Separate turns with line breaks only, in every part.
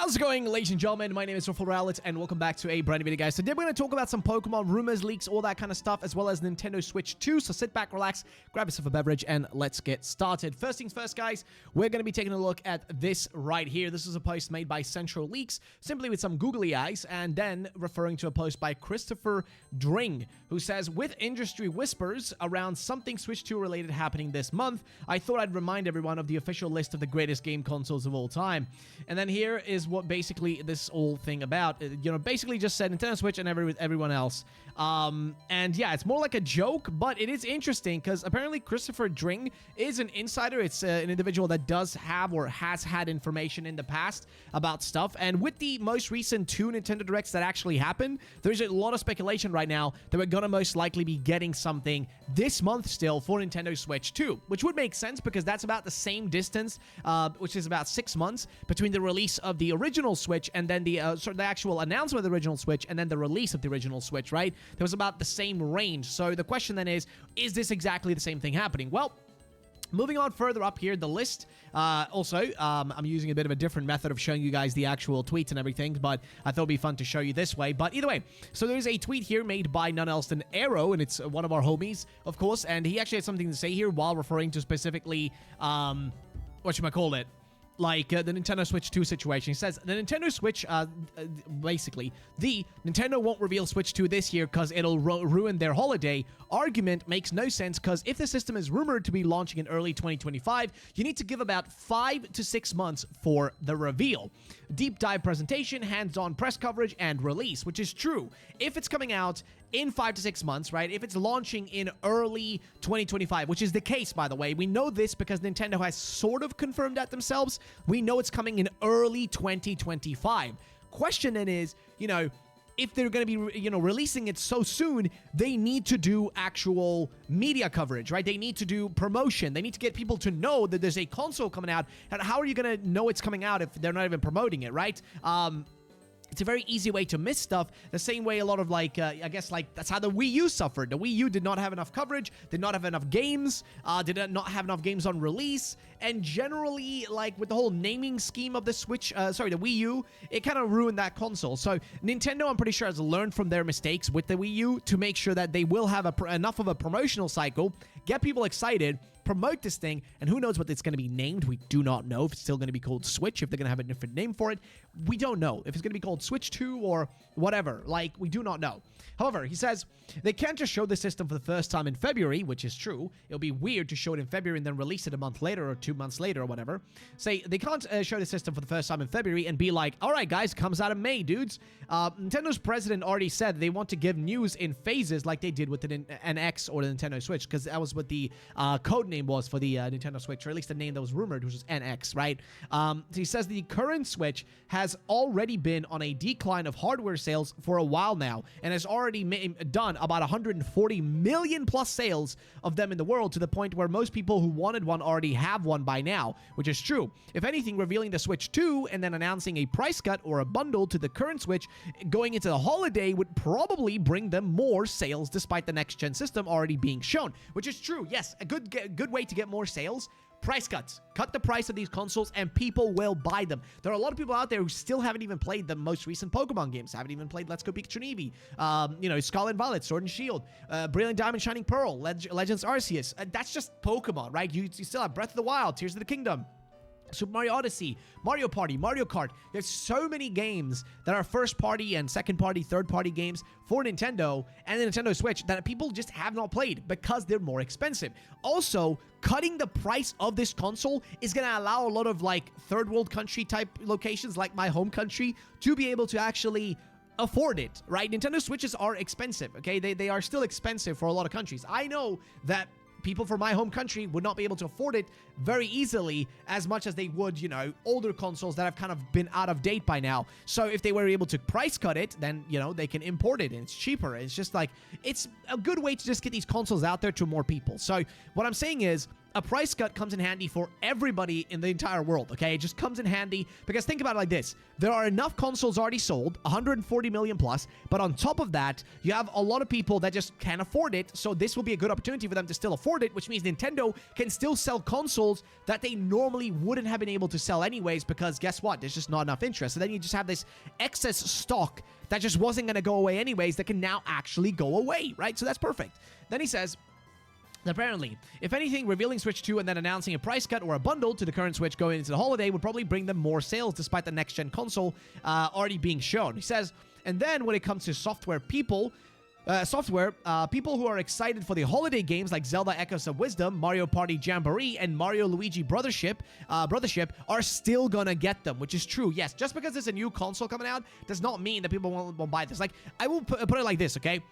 How's it going, ladies and gentlemen? My name is Rallet, and welcome back to a brand new video, guys. Today we're going to talk about some Pokemon rumors, leaks, all that kind of stuff, as well as Nintendo Switch 2. So sit back, relax, grab yourself a beverage, and let's get started. First things first, guys, we're going to be taking a look at this right here. This is a post made by Central Leaks, simply with some googly eyes, and then referring to a post by Christopher Dring, who says, with industry whispers around something Switch 2 related happening this month, I thought I'd remind everyone of the official list of the greatest game consoles of all time. And then here is what basically this whole thing about, basically just said Nintendo Switch and everyone else. And yeah, it's more like a joke, but it is interesting because apparently Christopher Dring is an insider. It's an individual that does have or has had information in the past about stuff. And with the most recent 2 Nintendo Directs that actually happened, there's a lot of speculation right now that we're gonna most likely be getting something this month still for Nintendo Switch 2, which would make sense because that's about the same distance, which is about 6 months between the release of the original Switch and then the actual announcement of the original Switch and then the release of the original Switch, right? There was about the same range. So the question then is this exactly the same thing happening? Well, moving on further up here, the list. I'm using a bit of a different method of showing you guys the actual tweets and everything, but I thought it'd be fun to show you this way. But either way, so there's a tweet here made by none else than Arrow, and it's one of our homies, of course, and he actually had something to say here while referring to specifically, whatchamacallit, like the Nintendo Switch 2 situation. He says, the Nintendo Switch, basically, the Nintendo won't reveal Switch 2 this year because it'll ruin their holiday argument makes no sense because if the system is rumored to be launching in early 2025, you need to give about 5 to 6 months for the reveal. Deep dive presentation, hands-on press coverage, and release, which is true. If it's coming out in 5 to 6 months, right? If it's launching in early 2025, which is the case, by the way, we know this because Nintendo has sort of confirmed that themselves. We know it's coming in early 2025. Question then is, if they're going to be, releasing it so soon, they need to do actual media coverage, right? They need to do promotion. They need to get people to know that there's a console coming out. And how are you going to know it's coming out if they're not even promoting it, right? It's a very easy way to miss stuff, the same way a lot of, that's how the Wii U suffered. The Wii U did not have enough coverage, did not have enough games, did not have enough games on release, and generally, with the whole naming scheme of the Switch, the Wii U, it kind of ruined that console. So, Nintendo, I'm pretty sure, has learned from their mistakes with the Wii U to make sure that they will have enough of a promotional cycle, get people excited, promote this thing, and who knows what it's going to be named. We do not know if it's still going to be called Switch, if they're going to have a different name for it. We don't know if it's going to be called Switch 2 or whatever. We do not know. However, he says they can't just show the system for the first time in February, which is true. It'll be weird to show it in February and then release it a month later or 2 months later or whatever. Say they can't show the system for the first time in February and be like, all right, guys, it comes out in May, dudes. Nintendo's president already said they want to give news in phases like they did with the NX or the Nintendo Switch, because that was what the code name was for the Nintendo Switch, or at least the name that was rumored, which was NX, right? So he says the current Switch has already been on a decline of hardware sales for a while now, and has already done about 140 million plus sales of them in the world, to the point where most people who wanted one already have one by now, which is true. If anything, revealing the Switch 2 and then announcing a price cut or a bundle to the current Switch going into the holiday would probably bring them more sales, despite the next-gen system already being shown, which is true. Yes, a good way to get more sales. Price cuts. Cut the price of these consoles and people will buy them. There are a lot of people out there who still haven't even played the most recent Pokemon games, haven't even played Let's Go Pikachu and Eevee, Scarlet and Violet, Sword and Shield, Brilliant Diamond, Shining Pearl, Legends Arceus. That's just Pokemon, right? You still have Breath of the Wild, Tears of the Kingdom, Super Mario Odyssey, Mario Party, Mario Kart. There's so many games that are first-party and second-party, third-party games for Nintendo and the Nintendo Switch that people just have not played because they're more expensive. Also, cutting the price of this console is going to allow a lot of, third-world country type locations, like my home country, to be able to actually afford it, right? Nintendo Switches are expensive, okay? They are still expensive for a lot of countries. I know that people from my home country would not be able to afford it very easily as much as they would, older consoles that have kind of been out of date by now. So if they were able to price cut it, then, they can import it and it's cheaper. It's just it's a good way to just get these consoles out there to more people. So what I'm saying is, a price cut comes in handy for everybody in the entire world, okay? It just comes in handy because think about it like this. There are enough consoles already sold, 140 million plus, but on top of that, you have a lot of people that just can't afford it, so this will be a good opportunity for them to still afford it, which means Nintendo can still sell consoles that they normally wouldn't have been able to sell anyways because guess what? There's just not enough interest. So then you just have this excess stock that just wasn't going to go away anyways that can now actually go away, right? So that's perfect. Then he says, apparently, if anything, revealing Switch 2 and then announcing a price cut or a bundle to the current Switch going into the holiday would probably bring them more sales despite the next-gen console already being shown. He says, and then when it comes to people who are excited for the holiday games like Zelda Echoes of Wisdom, Mario Party Jamboree, and Mario Luigi Brothership are still gonna get them, which is true. Yes, just because there's a new console coming out does not mean that people won't buy this. Like, I will put it like this, okay?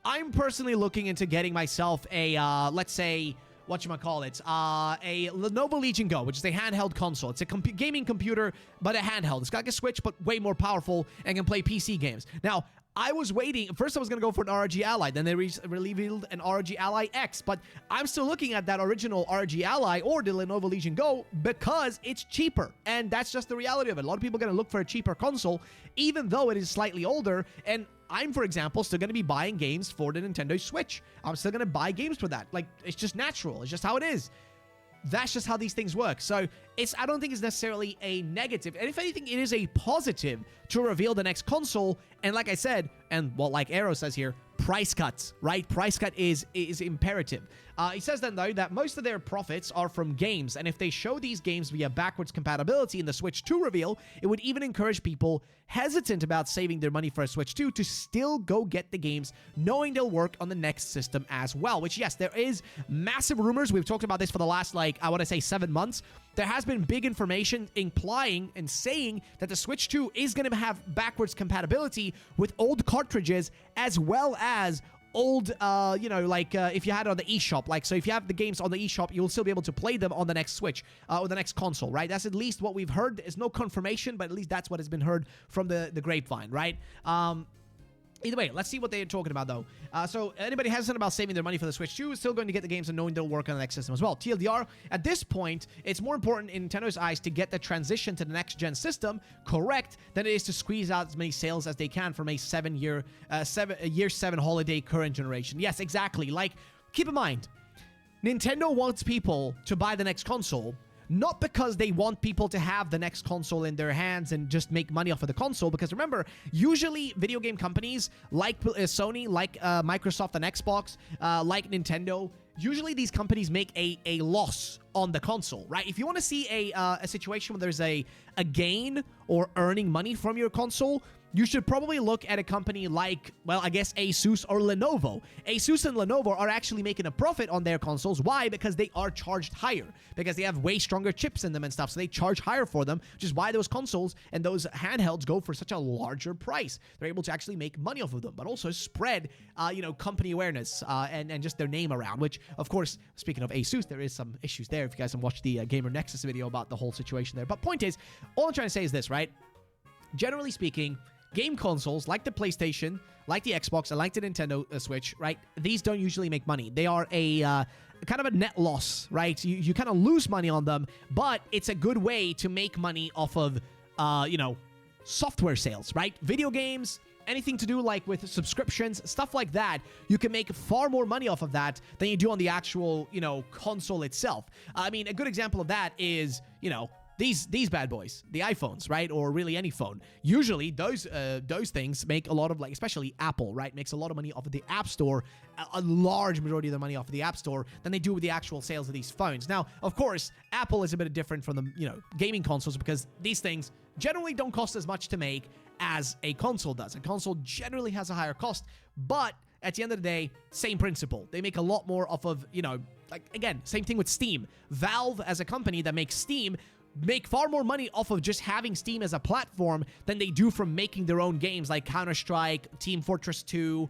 I'm personally looking into getting myself a, let's say, a Lenovo Legion Go, which is a handheld console. It's a gaming computer, but a handheld. It's got like a Switch, but way more powerful and can play PC games. Now, I was waiting. First, I was going to go for an ROG Ally. Then they revealed an ROG Ally X. But I'm still looking at that original ROG Ally or the Lenovo Legion Go because it's cheaper. And that's just the reality of it. A lot of people are going to look for a cheaper console, even though it is slightly older. And I'm, for example, still going to be buying games for the Nintendo Switch. I'm still going to buy games for that. Like, it's just natural. It's just how it is. That's just how these things work. So I don't think it's necessarily a negative. And if anything, it is a positive to reveal the next console. And like I said, and well, like Arrow says here, price cuts, right? Price cut is imperative. He says then, though, that most of their profits are from games. And if they show these games via backwards compatibility in the Switch 2 reveal, it would even encourage people hesitant about saving their money for a Switch 2 to still go get the games, knowing they'll work on the next system as well. Which, yes, there is massive rumors. We've talked about this for the last, I want to say 7 months. There has been big information implying and saying that the Switch 2 is going to have backwards compatibility with old cartridges as well as old, if you had it on the eShop. So if you have the games on the eShop, you'll still be able to play them on the next Switch or the next console, right? That's at least what we've heard. There's no confirmation, but at least that's what has been heard from the grapevine, right? Either way, let's see what they're talking about, though. So anybody hesitant about saving their money for the Switch 2 is still going to get the games and knowing they'll work on the next system as well. TLDR, at this point, it's more important in Nintendo's eyes to get the transition to the next-gen system correct than it is to squeeze out as many sales as they can from a year 7 holiday current generation. Yes, exactly. Keep in mind, Nintendo wants people to buy the next console, not because they want people to have the next console in their hands and just make money off of the console. Because remember, usually video game companies like Sony, like Microsoft and Xbox, like Nintendo, usually these companies make a loss on the console, right? If you want to see a situation where there's a gain or earning money from your console, you should probably look at a company like, well, I guess Asus or Lenovo. Asus and Lenovo are actually making a profit on their consoles. Why? Because they are charged higher. Because they have way stronger chips in them and stuff, so they charge higher for them, which is why those consoles and those handhelds go for such a larger price. They're able to actually make money off of them, but also spread, company awareness and just their name around, which, of course, speaking of Asus, there is some issues there if you guys have watched the Gamer Nexus video about the whole situation there. But point is, all I'm trying to say is this, right? Generally speaking, game consoles like the PlayStation, like the Xbox, and like the Nintendo Switch, right? These don't usually make money. They are a kind of a net loss, right? You kind of lose money on them, but it's a good way to make money off of, software sales, right? Video games, anything to do with subscriptions, stuff like that, you can make far more money off of that than you do on the actual, console itself. I mean, a good example of that is, these bad boys, the iPhones, right? Or really any phone. Usually those things make a lot of, especially Apple, right? Makes a lot of money off of the App Store, a large majority of their money off of the App Store than they do with the actual sales of these phones. Now, of course, Apple is a bit different from the, gaming consoles because these things generally don't cost as much to make as a console does. A console generally has a higher cost, but at the end of the day, same principle. They make a lot more off of, again, same thing with Steam. Valve, as a company that makes Steam, make far more money off of just having Steam as a platform than they do from making their own games like Counter-Strike, Team Fortress 2,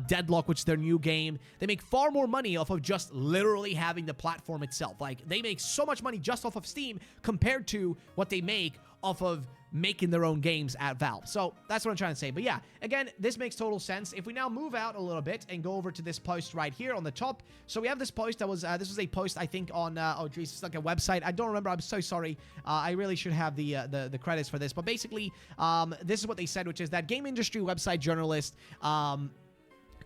Deadlock, which is their new game. They make far more money off of just literally having the platform itself. They make so much money just off of Steam compared to what they make off of making their own games at Valve. So that's what I'm trying to say. But yeah, again, this makes total sense. If we now move out a little bit and go over to this post right here on the top. So we have this post that was, this was a post, I think, on, oh geez, it's like a website. I don't remember. I'm so sorry. I really should have the credits for this. But basically, this is what they said, which is that game industry website journalist,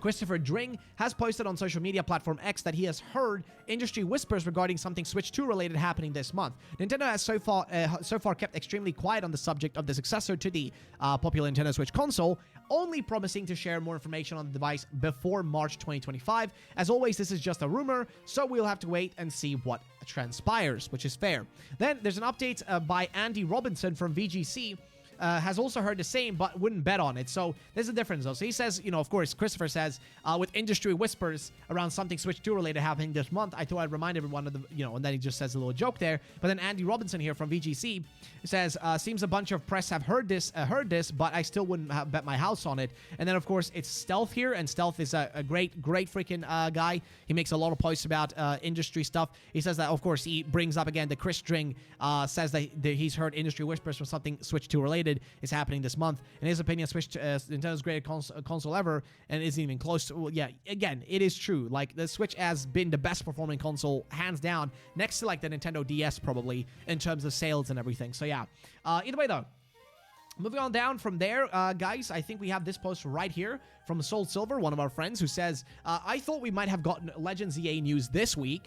Christopher Dring has posted on social media platform X that he has heard industry whispers regarding something Switch 2 related happening this month. Nintendo has so far kept extremely quiet on the subject of the successor to the popular Nintendo Switch console, only promising to share more information on the device before March 2025. As always, this is just a rumor, so we'll have to wait and see what transpires, which is fair. Then there's an update by Andy Robinson from VGC. Has also heard the same, but wouldn't bet on it. So there's a difference, though. So he says, you know, of course, Christopher says, with industry whispers around something Switch 2 related happening this month, I thought I'd remind everyone of the, you know, and then he just says a little joke there. But then Andy Robinson here from VGC says, seems a bunch of press have heard this, but I still wouldn't bet my house on it. And then, of course, it's Stealth here, and Stealth is a great freaking guy. He makes a lot of posts about industry stuff. He says that, of course, he brings up again the Chris Dring says that he's heard industry whispers from something Switch 2 related is happening this month. In his opinion, Switch Nintendo's greatest console ever, and isn't even close to. Well, yeah, again, it is true. Like, the Switch has been the best performing console, hands down, next to like the Nintendo DS probably in terms of sales and everything. So yeah, either way though. Moving on down from there, guys, I think we have this post right here from Soul Silver, one of our friends, who says, I thought we might have gotten Legends ZA news this week,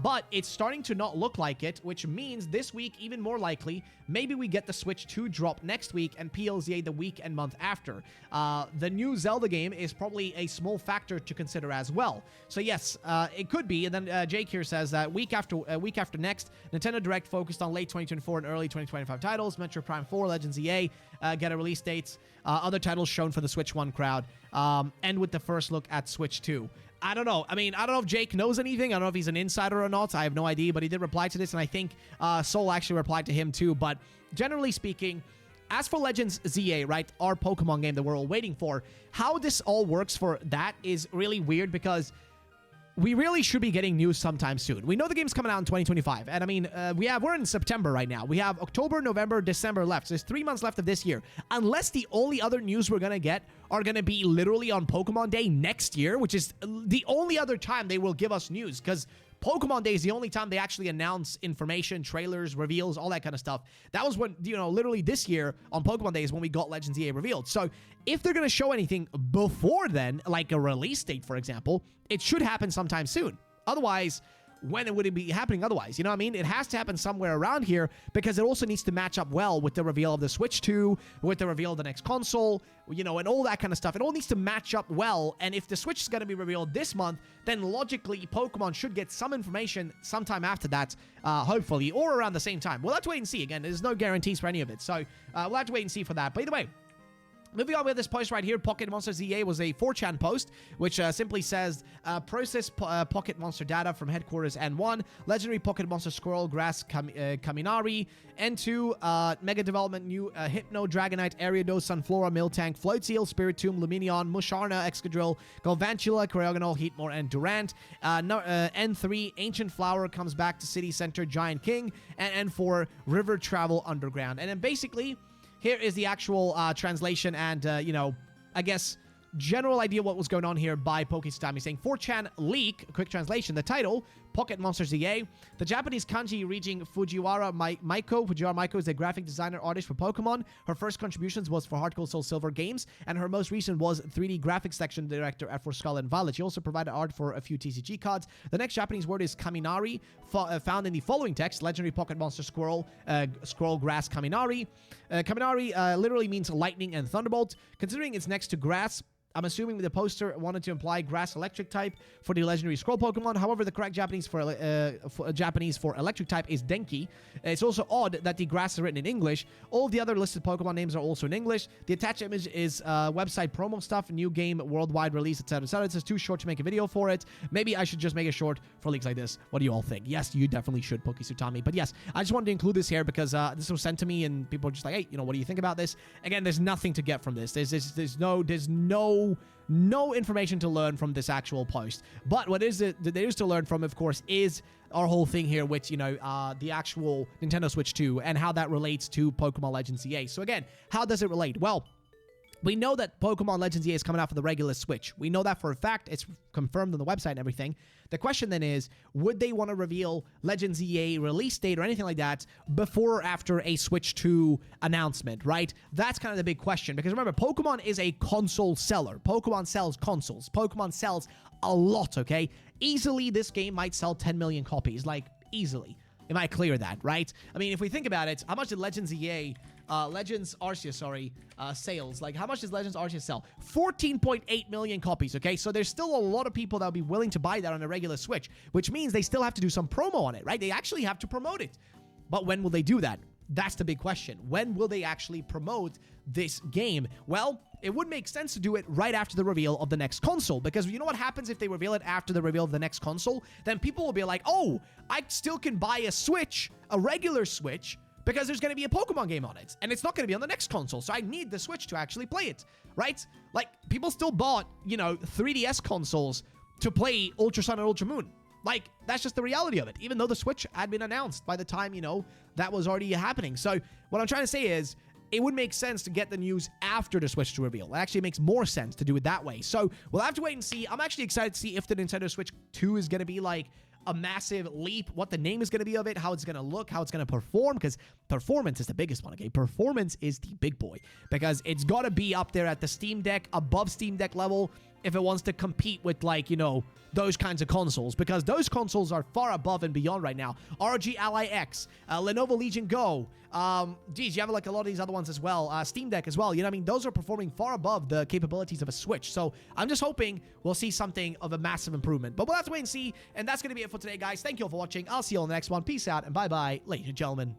but it's starting to not look like it, which means this week, even more likely, maybe we get the Switch 2 drop next week and PLZA the week and month after. The new Zelda game is probably a small factor to consider as well. So yes, it could be. And then Jake here says that week after next, Nintendo Direct focused on late 2024 and early 2025 titles. Metroid Prime 4, Legends ZA, get a release dates. Other titles shown for the Switch 1 crowd. And with the first look at Switch 2. I don't know. I mean, I don't know if Jake knows anything. I don't know if he's an insider or not. I have no idea, but he did reply to this, and I think Soul actually replied to him too. But generally speaking, as for Legends ZA, right, our Pokemon game that we're all waiting for, how this all works for that is really weird because we really should be getting news sometime soon. We know the game's coming out in 2025, and I mean, we're in September right now. We have October, November, December left, so there's 3 months left of this year. Unless the only other news we're gonna get are gonna be literally on Pokemon Day next year, which is the only other time they will give us news, because Pokemon Day is the only time they actually announce information, trailers, reveals, all that kind of stuff. That was when, you know, literally this year on Pokemon Day is when we got Legends ZA revealed. So if they're going to show anything before then, like a release date, for example, it should happen sometime soon. Otherwise, when would it be happening otherwise? You know what I mean? It has to happen somewhere around here because it also needs to match up well with the reveal of the Switch 2, with the reveal of the next console, you know, and all that kind of stuff. It all needs to match up well, and if the Switch is going to be revealed this month, then logically Pokemon should get some information sometime after that, hopefully, or around the same time. We'll have to wait and see. Again, there's no guarantees for any of it, so we'll have to wait and see for that. But either way, moving on with this post right here, Pocket Monster ZA was a 4chan post, which simply says, process Pocket Monster data from headquarters N1, legendary Pocket Monster Squirrel, Grass Kaminari, N2, Mega Development, new Hypno, Dragonite, Ariados, Sunflora, Miltank, Floatzel, Spiritomb, Luminion, Musharna, Excadrill, Galvantula, Cryogonal, Heatmore, and Durant. N3, Ancient Flower comes back to City Center, Giant King, and N4, River Travel Underground. And then basically, here is the actual translation and, you know, I guess, general idea what was going on here by Pokestami, saying 4chan leak, quick translation, the title, Pocket Monster ZA. The Japanese kanji reading Fujiwara Maiko is a graphic designer artist for Pokemon. Her first contributions was for Hardcore Soul Silver Games, and her most recent was 3D graphics section director for Scarlet and Violet. She also provided art for a few TCG cards. The next Japanese word is Kaminari, found in the following text, legendary Pocket Monster Squirrel, Scroll Grass Kaminari. Kaminari literally means lightning and thunderbolt. Considering it's next to grass, I'm assuming the poster wanted to imply grass electric type for the legendary scroll Pokemon. However, the correct Japanese for electric type is Denki. It's also odd that the grass is written in English. All the other listed Pokemon names are also in English. The attached image is website promo stuff, new game, worldwide release, etc., etc. It's just too short to make a video for it. Maybe I should just make it short for leaks like this. What do you all think? Yes, you definitely should, Pokesutami. But yes, I just wanted to include this here because this was sent to me and people are just like, hey, you know, what do you think about this? Again, there's nothing to get from this. There's no no information to learn from this actual post. But what there is to learn from, of course, is our whole thing here with, the actual Nintendo Switch 2 and how that relates to Pokemon Legends ZA. So again, how does it relate? Well, we know that Pokemon Legends ZA is coming out for the regular Switch. We know that for a fact. It's confirmed on the website and everything. The question then is, would they want to reveal Legends ZA release date or anything like that before or after a Switch 2 announcement, right? That's kind of the big question. Because remember, Pokemon is a console seller. Pokemon sells consoles. Pokemon sells a lot, okay? Easily, this game might sell 10 million copies. Like, easily. It might clear that, right? I mean, if we think about it, how much did Legends Arceus, sales? Like, how much does Legends Arceus sell? 14.8 million copies, okay? So there's still a lot of people that will be willing to buy that on a regular Switch, which means they still have to do some promo on it, right? They actually have to promote it. But when will they do that? That's the big question. When will they actually promote this game? Well, it would make sense to do it right after the reveal of the next console, because you know what happens if they reveal it after the reveal of the next console? Then people will be like, oh, I still can buy a Switch, a regular Switch, because there's going to be a Pokemon game on it, and it's not going to be on the next console, so I need the Switch to actually play it, right? Like, people still bought, 3DS consoles to play Ultra Sun and Ultra Moon. Like, that's just the reality of it, even though the Switch had been announced by the time, that was already happening. So what I'm trying to say is, it would make sense to get the news after the Switch to reveal. It actually makes more sense to do it that way. So we'll have to wait and see. I'm actually excited to see if the Nintendo Switch 2 is going to be like a massive leap, what the name is going to be of it, how it's going to look, how it's going to perform, because performance is the biggest one, okay? Performance is the big boy, because it's got to be up there at the Steam Deck, above Steam Deck level, if it wants to compete with, like, those kinds of consoles, because those consoles are far above and beyond right now. ROG Ally X, Lenovo Legion Go, geez, you have like a lot of these other ones as well, Steam Deck as well, those are performing far above the capabilities of a Switch. So I'm just hoping we'll see something of a massive improvement, but we'll have to wait and see. And that's going to be it for today, guys. Thank you all for watching. I'll see you all in the next one. Peace out, and bye-bye, ladies and gentlemen.